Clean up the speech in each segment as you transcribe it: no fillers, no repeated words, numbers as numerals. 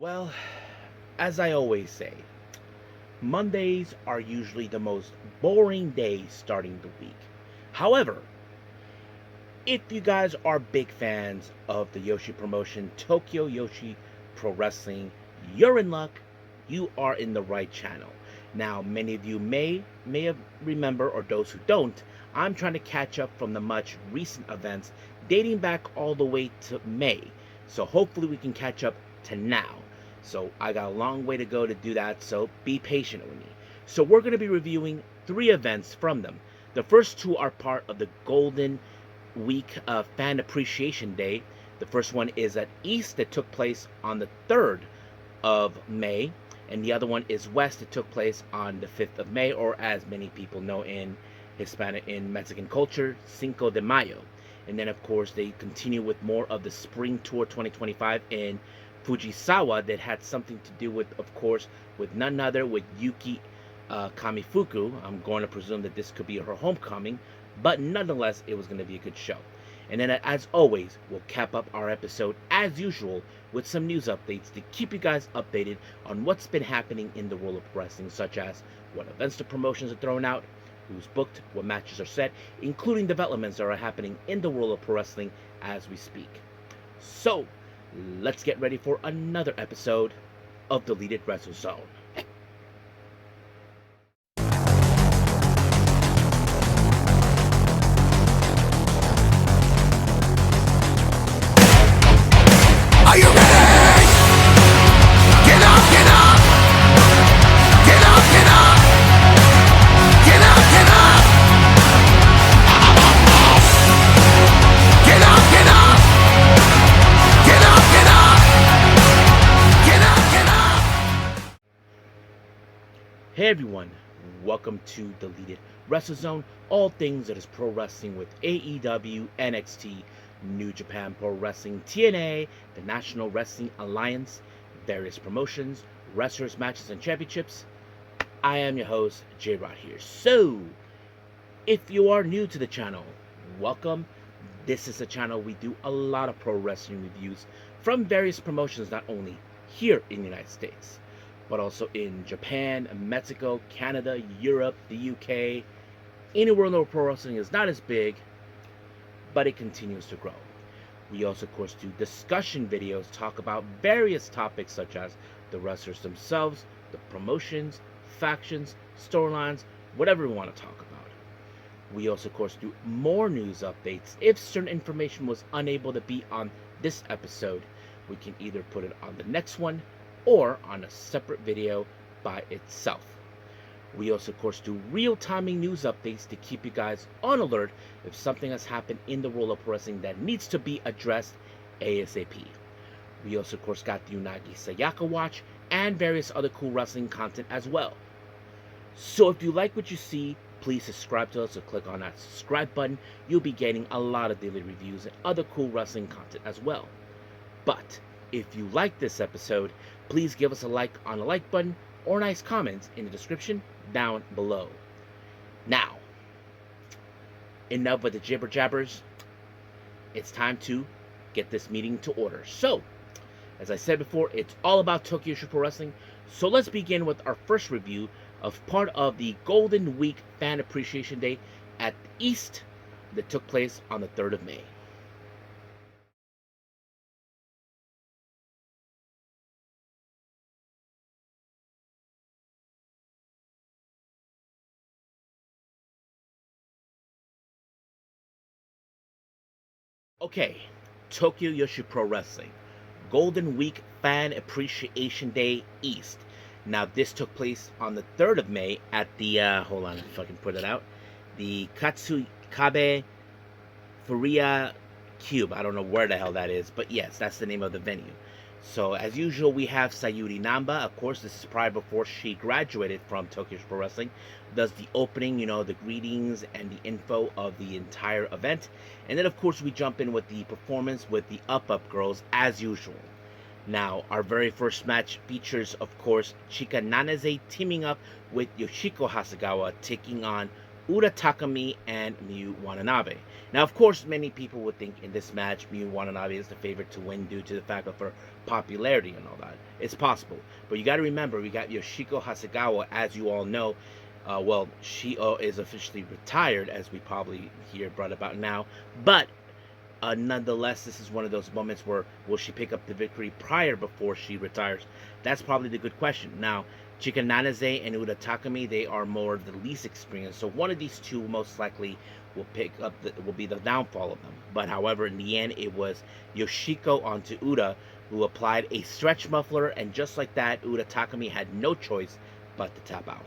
Well, as I always say, Mondays are usually the most boring days starting the week. However, if you guys are big fans of the Yoshi promotion, Tokyo Joshi Pro Wrestling, you're in luck. You are in the right channel. Now, many of you may have remember, or those who don't, I'm trying to catch up from the much recent events dating back all the way to May. So hopefully we can catch up to now. So I got a long way to go to do that, so be patient with me. So we're going to be reviewing three events from them. The first two are part of the Golden Week Fan Appreciation Day. The first one is at East that took place on the 3rd of May, and the other one is West that took place on the 5th of May, or as many people know in Mexican culture, Cinco de Mayo. And then, of course, they continue with more of the Spring Tour 2025 in Fujisawa that had something to do with, of course, with none other with Yuki Kamifuku. I'm going to presume that this could be her homecoming, but nonetheless, it was going to be a good show. And then, as always, we'll cap up our episode as usual with some news updates to keep you guys updated on what's been happening in the world of wrestling, such as what events the promotions are throwing out, who's booked, what matches are set, including developments that are happening in the world of pro wrestling as we speak. So, let's get ready for another episode of Deleted Wrestle Zone. Are you ready? Get up, get up! Get up, get up! Get up, get up! Get up, get up! Get up, get up! Get up, get up! Hey everyone, welcome to Deleted Wrestle Zone, all things that is pro wrestling with AEW, NXT, New Japan Pro Wrestling, TNA, the National Wrestling Alliance, various promotions, wrestlers, matches, and championships. I am your host, J-Rod here. So, if you are new to the channel, welcome. This is a channel we do a lot of pro wrestling reviews from various promotions, not only here in the United States, but also in Japan, Mexico, Canada, Europe, the UK, anywhere where pro wrestling is not as big, but it continues to grow. We also, of course, do discussion videos, talk about various topics such as the wrestlers themselves, the promotions, factions, storylines, whatever we want to talk about. We also, of course, do more news updates. If certain information was unable to be on this episode, we can either put it on the next one or on a separate video by itself. We also, of course, do real-timing news updates to keep you guys on alert if something has happened in the world of wrestling that needs to be addressed ASAP. We also, of course, got the Unagi Sayaka Watch and various other cool wrestling content as well. So if you like what you see, please subscribe to us or click on that subscribe button. You'll be getting a lot of daily reviews and other cool wrestling content as well. But if you like this episode, please give us a like on the like button or nice comments in the description down below. Now, enough with the jibber jabbers. It's time to get this meeting to order. So, as I said before, it's all about Tokyo Joshi Pro Wrestling. So let's begin with our first review of part of the Golden Week Fan Appreciation Day at East that took place on the 3rd of May. Okay, Tokyo Joshi Pro Wrestling, Golden Week Fan Appreciation Day East. Now, this took place on the 3rd of May at the, hold on, if I can put it out, the Katsukabe Furia Cube. I don't know where the hell that is, but yes, that's the name of the venue. So, as usual, we have Sayuri Namba. Of course, this is prior before she graduated from Tokyo Joshi Pro Wrestling. Does the opening, the greetings and the info of the entire event. And then, of course, we jump in with the performance with the Up Up Girls, as usual. Now, our very first match features, of course, Chika Nanase teaming up with Yoshiko Hasegawa, taking on Uda Takami and Miyu Watanabe. Now, of course, many people would think in this match Miyu Watanabe is the favorite to win due to the fact of her popularity and all that. It's possible. But you got to remember, we got Yoshiko Hasegawa, as you all know. She is officially retired, as we probably hear brought about now. But nonetheless, this is one of those moments where will she pick up the victory before she retires? That's probably the good question. Now, Chika Nanaze and Uda Takami, they are more the least experienced. So one of these two most likely will will be the downfall of them. But however, in the end, it was Yoshiko onto Uda who applied a stretch muffler, and just like that, Uda Takami had no choice but to tap out.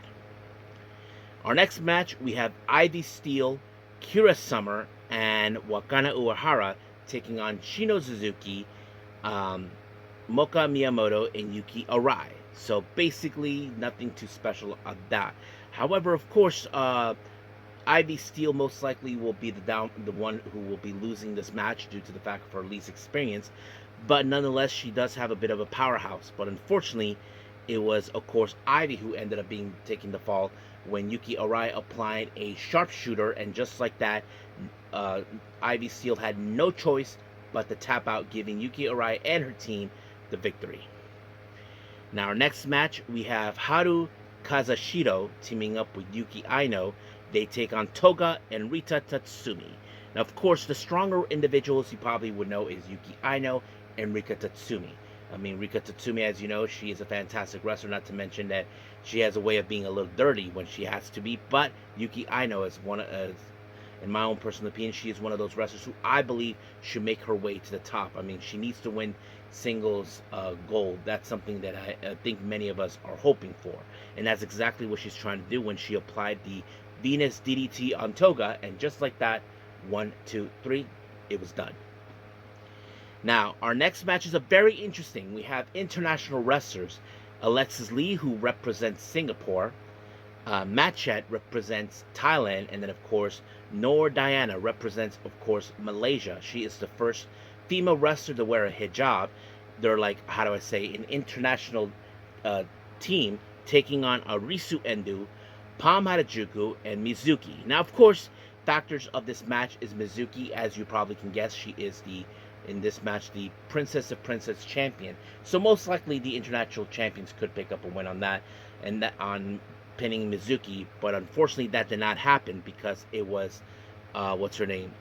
Our next match, we have Ivy Steele, Kira Summer, and Wakana Uehara taking on Shino Suzuki, Moka Miyamoto, and Yuki Arai. So basically, nothing too special on that. However, of course, Ivy Steele most likely will be the one who will be losing this match due to the fact of her least experience. But nonetheless, she does have a bit of a powerhouse. But unfortunately, it was, of course, Ivy who ended up taking the fall when Yuki Arai applied a sharpshooter, and just like that, Ivy Steele had no choice but to tap out, giving Yuki Arai and her team the victory. Now, our next match, we have Haru Kazushiro teaming up with Yuki Aino. They take on Toga and Rita Tatsumi. Now, of course, the stronger individuals you probably would know is Yuki Aino and Rika Tatsumi. I mean, Rika Tatsumi, as you know, she is a fantastic wrestler, not to mention that she has a way of being a little dirty when she has to be. But Yuki Aino is in my own personal opinion, she is one of those wrestlers who I believe should make her way to the top. I mean, she needs to win singles gold. That's something that I think many of us are hoping for. And that's exactly what she's trying to do when she applied the Venus DDT on Toga. And just like that, 1, 2, 3, it was done. Now, our next match is a very interesting. We have international wrestlers. Alexis Lee, who represents Singapore. Matchet represents Thailand. And then, of course, Noor Diana represents, of course, Malaysia. She is the first female wrestler to wear a hijab. They're like, how do I say, an international team taking on Arisu Endo, Pam Harajuku, and Mizuki. Now, of course, factors of this match is Mizuki. As you probably can guess, she is in this match, the Princess of Princess champion. So most likely the international champions could pick up a win on that, and that on pinning Mizuki. But unfortunately that did not happen because it was what's her name,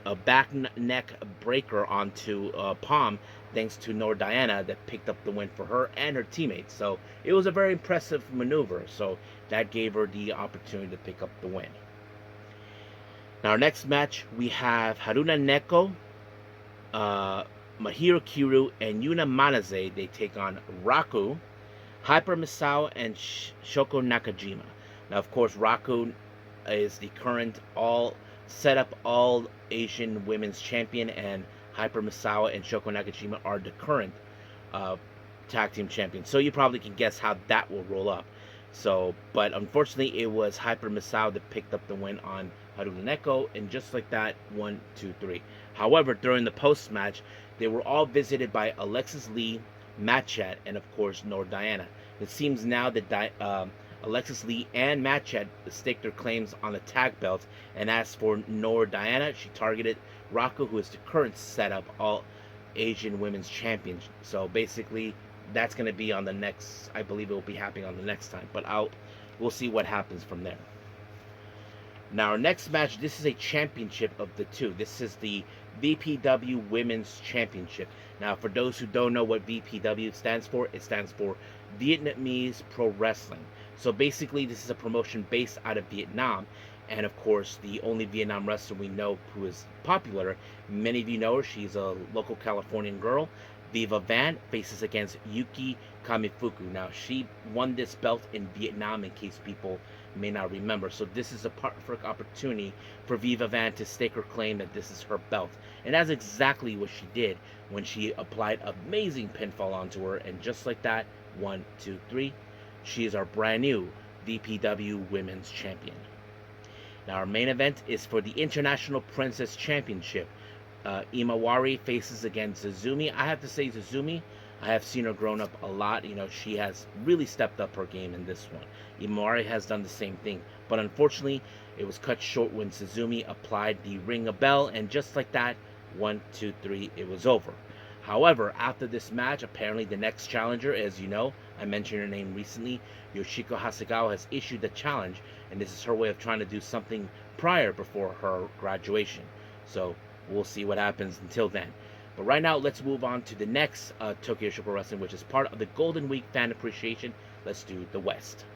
a back neck breaker onto Palm, thanks to Noor Diana, that picked up the win for her and her teammates. So it was a very impressive maneuver, so that gave her the opportunity to pick up the win. Now, our next match, we have Haruna Neko, Mahiro Kiru, and Yuna Manaze. They take on Raku, Hyper Misao, and Shoko Nakajima. Now, of course, Raku is the current all Asian women's champion, and Hyper Misawa and Shoko Nakajima are the current tag team champions. So you probably can guess how that will roll up. But unfortunately, it was Hyper Misawa that picked up the win on Haruna Neko, and just like that, 1, 2, 3. However, during the post-match, they were all visited by Alexis Lee, Matchet, and of course, Noor Diana. It seems now that Alexis Lee and Matchet staked their claims on the tag belt, and as for Noor Diana, she targeted Raku, who is the current setup all Asian women's champion. So basically, that's going to be on the next, I believe it will be happening on the next time, but we'll see what happens from there. Now, our next match, this is a championship of the two. This is the VPW Women's Championship. Now, for those who don't know what VPW stands for, it stands for Vietnamese Pro Wrestling. So basically, this is a promotion based out of Vietnam. And of course, the only Vietnam wrestler we know who is popular, many of you know her, she's a local Californian girl. Viva Van faces against Yuki Kamifuku. Now, she won this belt in Vietnam, in case people may not remember. So this is a perfect opportunity for Viva Van to stake her claim that this is her belt. And that's exactly what she did when she applied amazing pinfall onto her. And just like that, 1, 2, 3, she is our brand new VPW Women's Champion. Now, our main event is for the International Princess Championship. Imawari faces against Zazumi. I have to say, Zazumi, I have seen her grown up a lot. She has really stepped up her game in this one. Imari has done the same thing, but unfortunately, it was cut short when Suzumi applied the ring a bell, and just like that, 1, 2, 3, it was over. However, after this match, apparently the next challenger, as you know, I mentioned her name recently, Yoshiko Hasegawa, has issued the challenge, and this is her way of trying to do something prior before her graduation. So we'll see what happens until then. But right now, let's move on to the next Tokyo Joshi Pro Wrestling, which is part of the Golden Week Fan Appreciation. Let's do the West.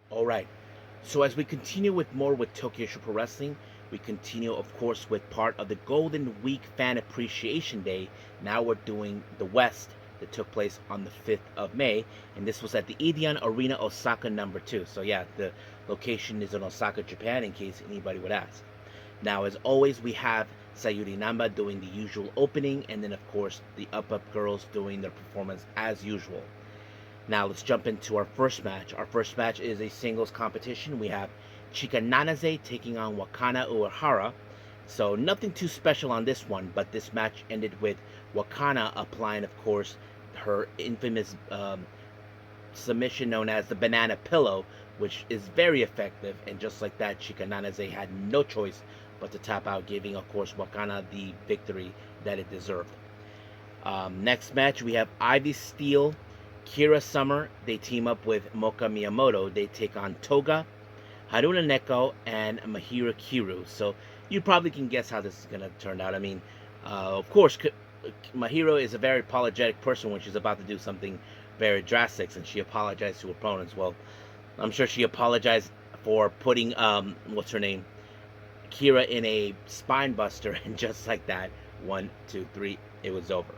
All right. So as we continue with Tokyo Joshi Pro Wrestling, we continue, of course, with part of the Golden Week Fan Appreciation Day. Now we're doing the West that took place on the 5th of May, and this was at the Edion Arena, Osaka number 2. So yeah, the location is in Osaka, Japan, in case anybody would ask. Now, as always, we have Sayuri Namba doing the usual opening, and then, of course, the Up Up Girls doing their performance as usual. Now let's jump into our first match. Our first match is a singles competition. We have Chika Nanase taking on Wakana Uehara. So nothing too special on this one, but this match ended with Wakana applying, of course, her infamous submission known as the banana pillow, which is very effective. And just like that, Chika Nanase had no choice but to tap out, giving, of course, Wakana the victory that it deserved. Next match, we have Ivy Steele, Kira Summer. They team up with Moka Miyamoto. They take on Toga, Haruna Neko, and Mahira Kiru. So you probably can guess how this is going to turn out. I mean, of course, Mahiro is a very apologetic person when she's about to do something very drastic, and she apologized to opponents. Well, I'm sure she apologized for putting, what's her name, Kira in a spine buster, and just like that, 1, 2, 3, it was over.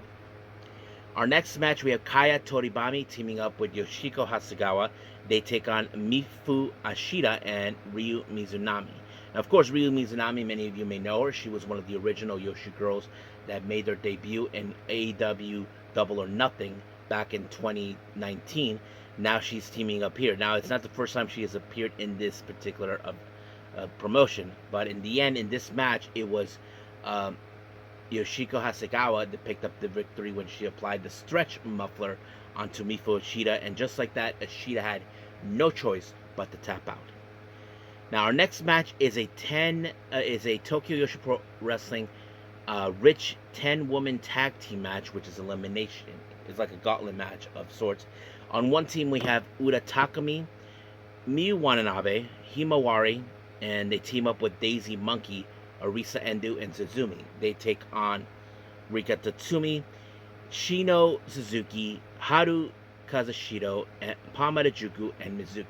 Our next match, we have Kaya Toribami teaming up with Yoshiko Hasegawa. They take on Mifu Ashida and Ryu Mizunami. Now, of course, Ryu Mizunami, many of you may know her. She was one of the original Yoshi girls that made their debut in AEW Double or Nothing back in 2019. Now she's teaming up here. Now, it's not the first time she has appeared in this particular promotion, but in the end, in this match, it was Yoshiko Hasegawa that picked up the victory when she applied the stretch muffler onto Mifu Ashida, and just like that, Ashida had no choice but to tap out. Now, our next match is a Tokyo Joshi Pro Wrestling Rich 10-woman tag team match, which is elimination. It's like a gauntlet match of sorts. On one team, we have Uda Takumi, Miyu Watanabe, Himawari, and they team up with Daisy Monkey, Arisa Endo, and Suzumi. They take on Rika Tatsumi, Shino Suzuki, Haru Kazushito, and Pamada Juku, and Mizuki.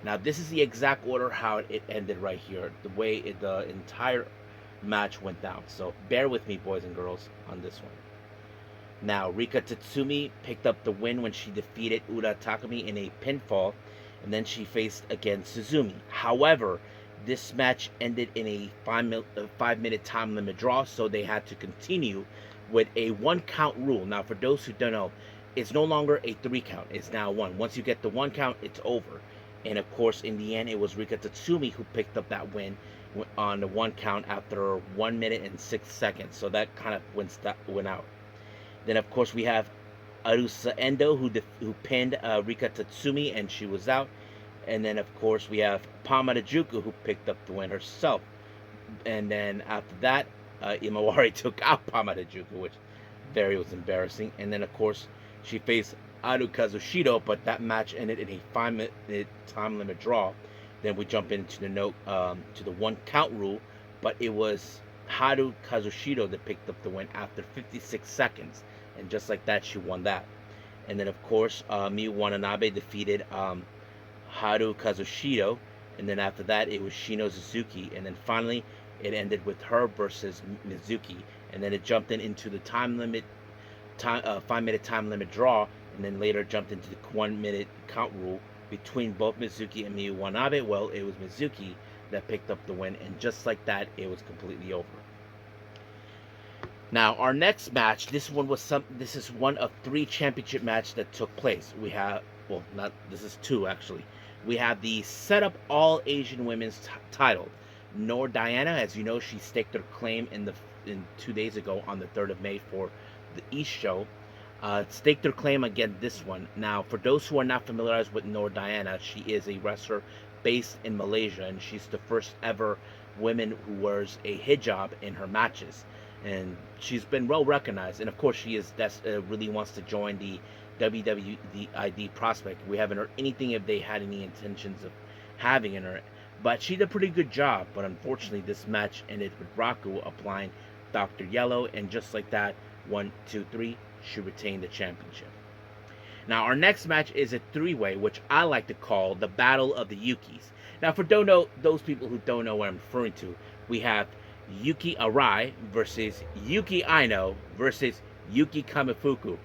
Now, this is the exact order how it ended right here, the way the entire match went down. So bear with me, boys and girls, on this one. Now, Rika Tatsumi picked up the win when she defeated Uda Takumi in a pinfall, and then she faced against Suzumi. However, this match ended in a 5-minute time limit draw, so they had to continue with a 1-count rule. Now, for those who don't know, it's no longer a 3-count. It's now 1. Once you get the 1 count, it's over. And of course, in the end, it was Rika Tatsumi who picked up that win on the 1 count after 1 minute and 6 seconds. So that kind of went out. Then, of course, we have Arisa Endo who pinned Rika Tatsumi, and she was out. And then, of course, we have Pamada Juku who picked up the win herself. And then after that, Imawari took out Pamada Juku, which was embarrassing. And then, of course, she faced Haru Kazushito, but that match ended in a 5-minute time limit draw. Then we jump into the to the 1-count rule, but it was Haru Kazushito that picked up the win after 56 seconds. And just like that, she won that. And then, of course, Miyu Watanabe defeated Haru Kazushito, and then after that it was Shino Suzuki, and then finally it ended with her versus Mizuki, and then it jumped into the 5-minute time limit draw, and then later jumped into the 1-minute count rule between both Mizuki and Miyu Watanabe. Well, it was Mizuki that picked up the win, and just like that, it was completely over. Now, our next match, this is one of 3 championship matches that took place. We have, well, not, this is 2 actually. We have the Set Up All Asian Women's title. Noor Diana, as you know, she staked her claim in 2 days ago on the 3rd of May for the East show. Staked her claim again this one. Now, for those who are not familiarized with Noor Diana, she is a wrestler based in Malaysia, and she's the first ever woman who wears a hijab in her matches. And she's been well recognized, and of course, she is really wants to join the WWE prospect. We haven't heard anything if they had any intentions of having her, but she did a pretty good job. But unfortunately, this match ended with Raku applying Dr. Yellow, and just like that, 1, 2, 3, she retained the championship. Now, our next match is a 3-way, which I like to call the Battle of the Yukis. Now, for those people who don't know what I'm referring to, we have Yuki Arai versus Yuki Aino versus Yuki Kamifuku.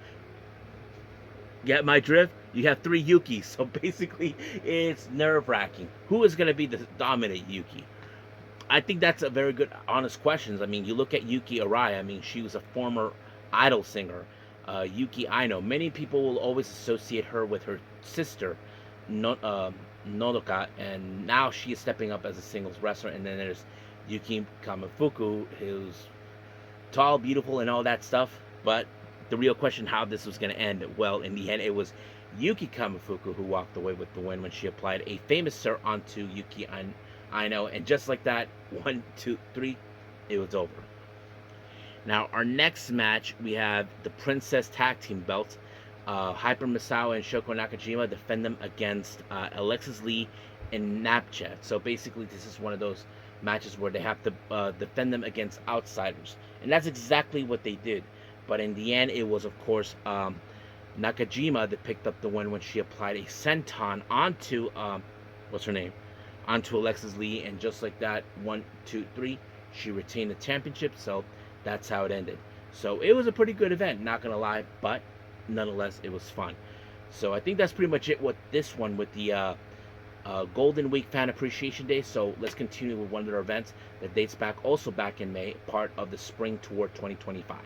Get my drift? You have 3 Yukis, so basically it's nerve-wracking. Who is going to be the dominant Yuki? I think that's a very good, honest question. I mean, you look at Yuki Arai, I mean, she was a former idol singer. Yuki Aino, many people will always associate her with her sister, Nodoka, and now she is stepping up as a singles wrestler. And then there's Yuki Kamifuku, who's tall, beautiful, and all that stuff. But the real question, how this was going to end, well, in the end, it was Yuki Kamifuku who walked away with the win when she applied a famous sir onto Yuki Aino, and just like that, 1, 2, 3, it was over. Now, our next match, we have the Princess Tag Team belts. Hyper Misawa and Shoko Nakajima defend them against Alexis Lee and Napchat. So basically, this is one of those matches where they have to defend them against outsiders. And that's exactly what they did. But in the end, it was, of course, Nakajima that picked up the win when she applied a senton onto, what's her name? Onto Alexis Lee. And just like that, 1, 2, 3, she retained the championship. So that's how it ended. So it was a pretty good event, not gonna lie, but nonetheless, it was fun. So I think that's pretty much it with this one, with the Golden Week Fan Appreciation Day. So let's continue with one of their events that dates back also back in May, part of the Spring Tour 2025.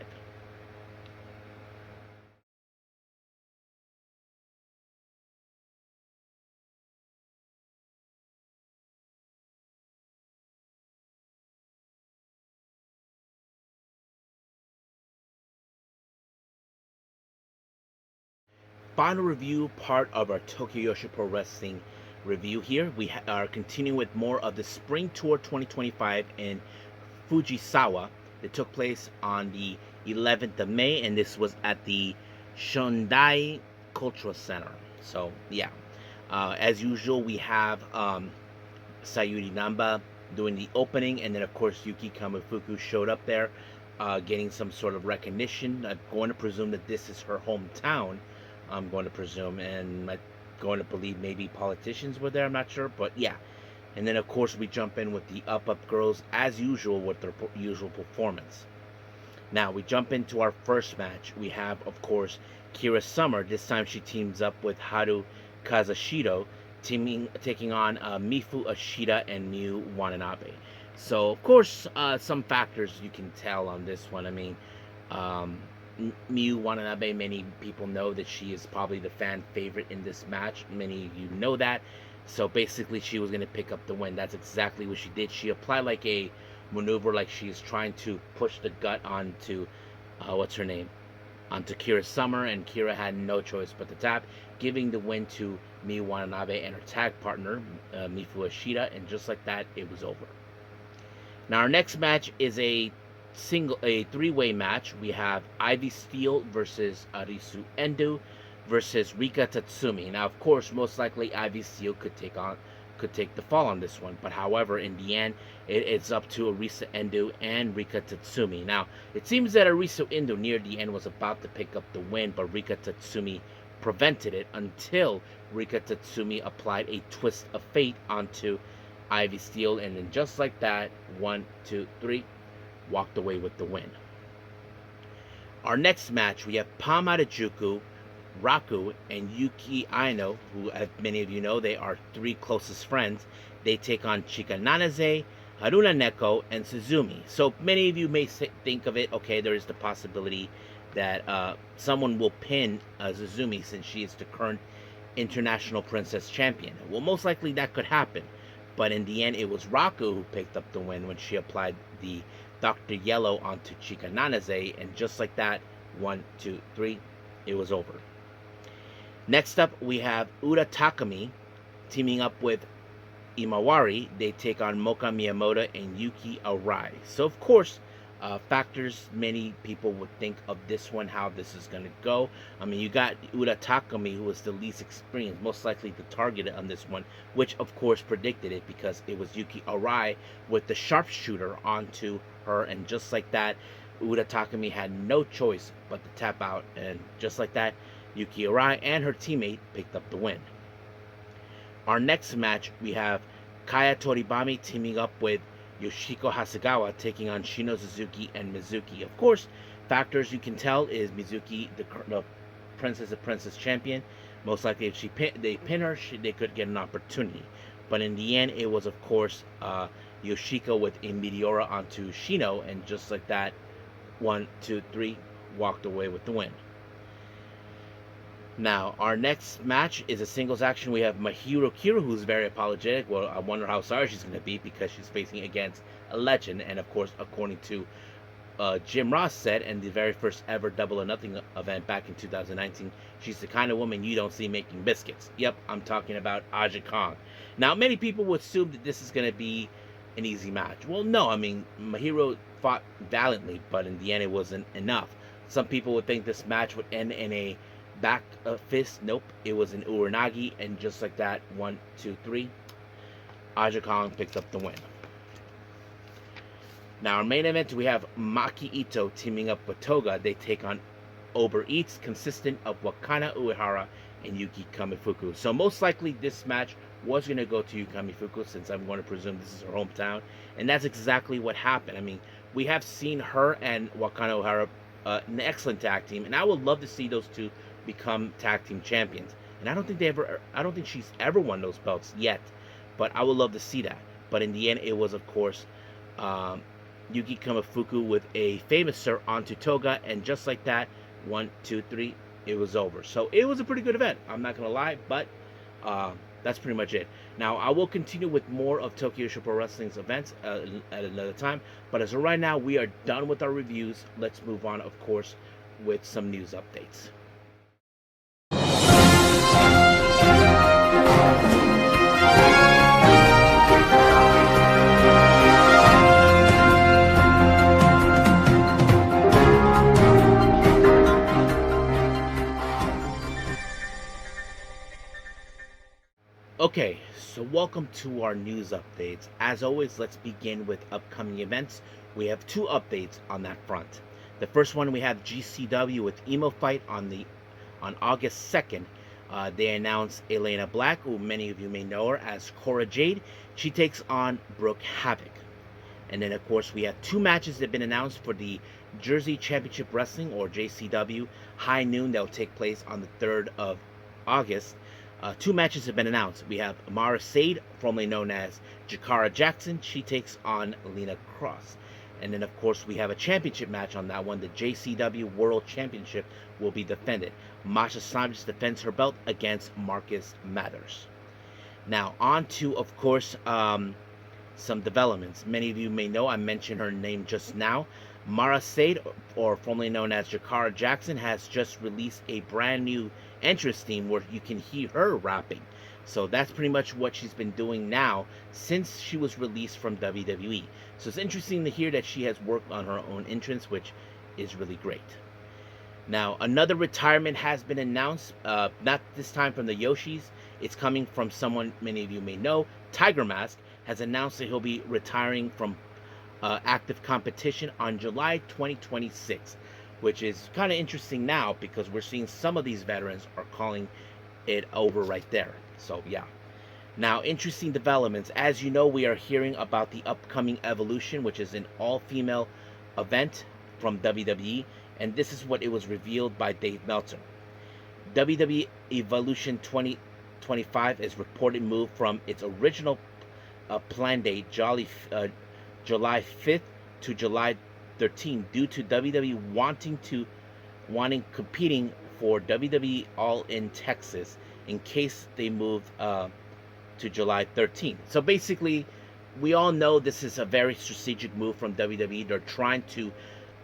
Final review part of our Tokyo Joshi Pro Wrestling review here. We are continuing with more of the Spring Tour 2025 in Fujisawa. It took place on the 11th of May, and this was at the Shondai Cultural Center. So, yeah. As usual, we have Sayuri Namba doing the opening, and then, of course, Yuki Kamifuku showed up there, getting some sort of recognition. I'm going to presume that this is her hometown. I'm going to presume, and I'm going to believe maybe politicians were there, I'm not sure, but yeah. And then, of course, we jump in with the Up girls, as usual, with their usual performance. Now, we jump into our first match. We have, of course, Kira Summer. This time she teams up with Haru Kazushiro, taking on Mifu Ashida and Miu Watanabe. So, of course, some factors you can tell on this one. I mean, Miu Watanabe, many people know that she is probably the fan favorite in this match. Many of you know that. So basically, she was going to pick up the win. That's exactly what she did. She applied like a maneuver, like she's trying to push the gut onto, what's her name? Onto Kira Summer, and Kira had no choice but to tap, giving the win to Miu Watanabe and her tag partner, Mifu Ashida, and just like that, it was over. Now, our next match is a 3-way match. We have Ivy Steele versus Arisu Endo versus Rika Tatsumi. Now, of course, most likely Ivy Steele could take the fall on this one, but however, in the end, it's up to Arisa Endo and Rika Tatsumi. Now, it seems that Arisa Endo near the end was about to pick up the win, but Rika Tatsumi prevented it until Rika Tatsumi applied a twist of fate onto Ivy Steele, and then just like that, 1, 2, 3, walked away with the win. Our next match, we have Pam Harajuku, Raku, and Yuki Aino, who, as many of you know, they are 3 closest friends. They take on Chika Nanaze, Haruna Neko, and Suzumi. So many of you may think of it, okay, there is the possibility that someone will pin Suzumi since she is the current International Princess Champion. Well, most likely that could happen. But in the end, it was Raku who picked up the win when she applied the Dr. Yellow onto Chika Nanaze, and just like that, 1, 2, 3, it was over. Next up, we have Ura Takami teaming up with Imawari. They take on Moka Miyamoto and Yuki Arai. So, of course, factors many people would think of this one, how this is going to go. I mean, you got Ura Takami, who was the least experienced, most likely the target on this one, which, of course, predicted it because it was Yuki Arai with the sharpshooter onto her, and just like that, Ura Takami had no choice but to tap out, and just like that, Yuki Arai and her teammate picked up the win. Our next match, we have Kaya Toribami teaming up with Yoshiko Hasegawa taking on Shino Suzuki and Mizuki. Of course, factors you can tell is Mizuki, the Princess Champion. Most likely, if they pin her, they could get an opportunity. But in the end, it was, of course, Yoshiko with a Meteora onto Shino, and just like that, 1, 2, 3, walked away with the win. Now, our next match is a singles action. We have Mahiro Kira, who's very apologetic. Well, I wonder how sorry she's going to be because she's facing against a legend. And, of course, according to Jim Ross said in the very first ever Double or Nothing event back in 2019, she's the kind of woman you don't see making biscuits. Yep, I'm talking about Aja Kong. Now, many people would assume that this is going to be an easy match. Well, no, I mean, Mahiro fought valiantly, but in the end, it wasn't enough. Some people would think this match would end in a back fist. Nope, it was an Uranagi, and just like that, 1, 2, 3, Aja Kong picked up the win. Now, our main event, we have Maki Ito teaming up with Toga. They take on Uber Eats, consistent of Wakana Uehara and Yuki Kamifuku. So most likely this match was going to go to Yuki Kamifuku, since I'm going to presume this is her hometown, and that's exactly what happened. I mean, we have seen her and Wakana Uehara, an excellent tag team, and I would love to see those two become tag team champions. And I don't think she's ever won those belts yet, but I would love to see that. But in the end, it was, of course, Yuki Kamifuku with a famous sir onto Toga, and just like that, 1, 2, 3, it was over. So it was a pretty good event, I'm not gonna lie, but that's pretty much it. Now, I will continue with more of Tokyo Joshi Pro Wrestling's events at another time, but as of right now, we are done with our reviews. Let's move on, of course, with some news updates. Okay, so welcome to our news updates. As always, let's begin with upcoming events. We have 2 updates on that front. The first one, we have GCW with Emo Fight on August 2nd. They announced Elena Black, who many of you may know her as Cora Jade. She takes on Brooke Havoc. And then, of course, we have 2 matches that have been announced for the Jersey Championship Wrestling, or JCW, High Noon. That will take place on the 3rd of August. 2 matches have been announced. We have Mara Sera, formerly known as Jakara Jackson. She takes on Lena Cross. And then, of course, we have a championship match on that one. The JCW World Championship will be defended. Masha Sanchez defends her belt against Marcus Mathers. Now, on to, of course, some developments. Many of you may know, I mentioned her name just now. Mara Sera, or formerly known as Jakara Jackson, has just released a brand new entrance theme where you can hear her rapping. So that's pretty much what she's been doing now since she was released from WWE. So it's interesting to hear that she has worked on her own entrance, which is really great. Now, another retirement has been announced, not this time from the Yoshis. It's coming from someone many of you may know. Tiger Mask has announced that he'll be retiring from active competition on July 2026, which is kind of interesting now because we're seeing some of these veterans are calling it over right there. So yeah. Now, interesting developments. As you know, we are hearing about the upcoming Evolution, which is an all-female event from WWE, and this is what it was revealed by Dave Meltzer. WWE Evolution 2025 is reported moved from its original planned date, July 5th to July 13th due to WWE wanting competing for WWE All in Texas in case they move to July 13th. So basically, we all know this is a very strategic move from WWE. They're trying to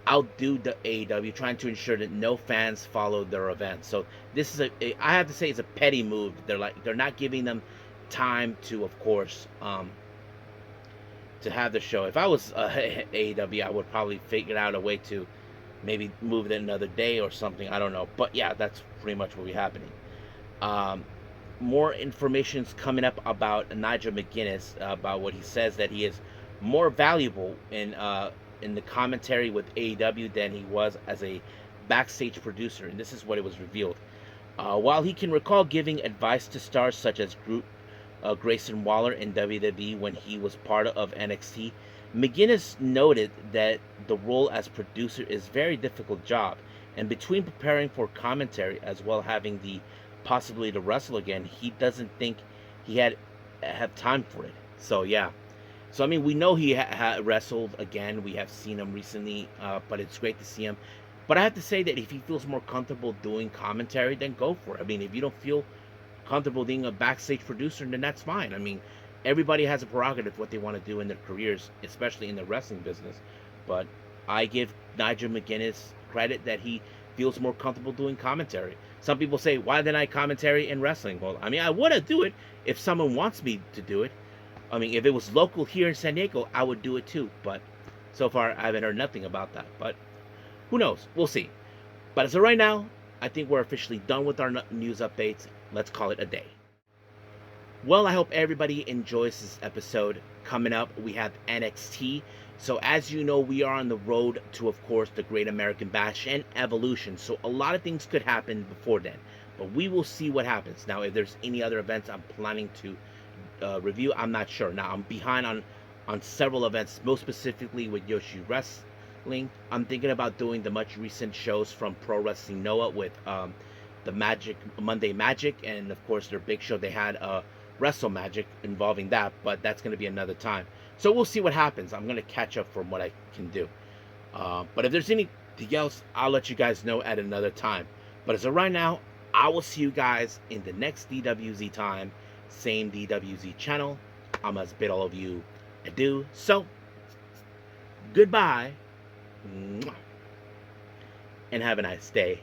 outdo the AEW, trying to ensure that no fans follow their event. So this is I have to say, it's a petty move. They're not giving them time to, of course, to have the show. If I was AEW, I would probably figure out a way to maybe move it another day or something. I don't know, but yeah, that's pretty much what will be happening. More information's coming up about Nigel Mcguiness, about what he says, that he is more valuable in the commentary with AEW than he was as a backstage producer, and this is what it was revealed. While he can recall giving advice to stars such as Grayson Waller in WWE when he was part of NXT, Mcguiness noted that the role as producer is a very difficult job, and between preparing for commentary as well having the possibility to wrestle again, he doesn't think he have time for it. So yeah. So I mean, we know he wrestled again. We have seen him recently, but it's great to see him. But I have to say that if he feels more comfortable doing commentary, then go for it. I mean, if you don't feel comfortable being a backstage producer, then that's fine. I mean, everybody has a prerogative what they want to do in their careers, especially in the wrestling business. But I give Nigel Mcguiness credit that he feels more comfortable doing commentary. Some people say, why didn't I commentary in wrestling? Well, I mean, I would do it if someone wants me to do it. I mean, if it was local here in San Diego, I would do it too. But so far, I haven't heard nothing about that. But who knows? We'll see. But as of right now, I think we're officially done with our news updates. Let's call it a day. Well, I hope everybody enjoys this episode. Coming up, we have NXT. So as you know, we are on the road to, of course, the Great American Bash and Evolution. So a lot of things could happen before then. But we will see what happens. Now, if there's any other events I'm planning to review, I'm not sure. Now, I'm behind on several events, most specifically with Joshi Wrestling. I'm thinking about doing the much recent shows from Pro Wrestling Noah with the Monday Magic, and of course their big show they had, Wrestle Magic, involving that, but that's going to be another time. So we'll see what happens. I'm going to catch up from what I can do. But if there's anything else, I'll let you guys know at another time. But as of right now, I will see you guys in the next DWZ time. Same DWZ channel. I must bid all of you adieu. So, goodbye. And have a nice day.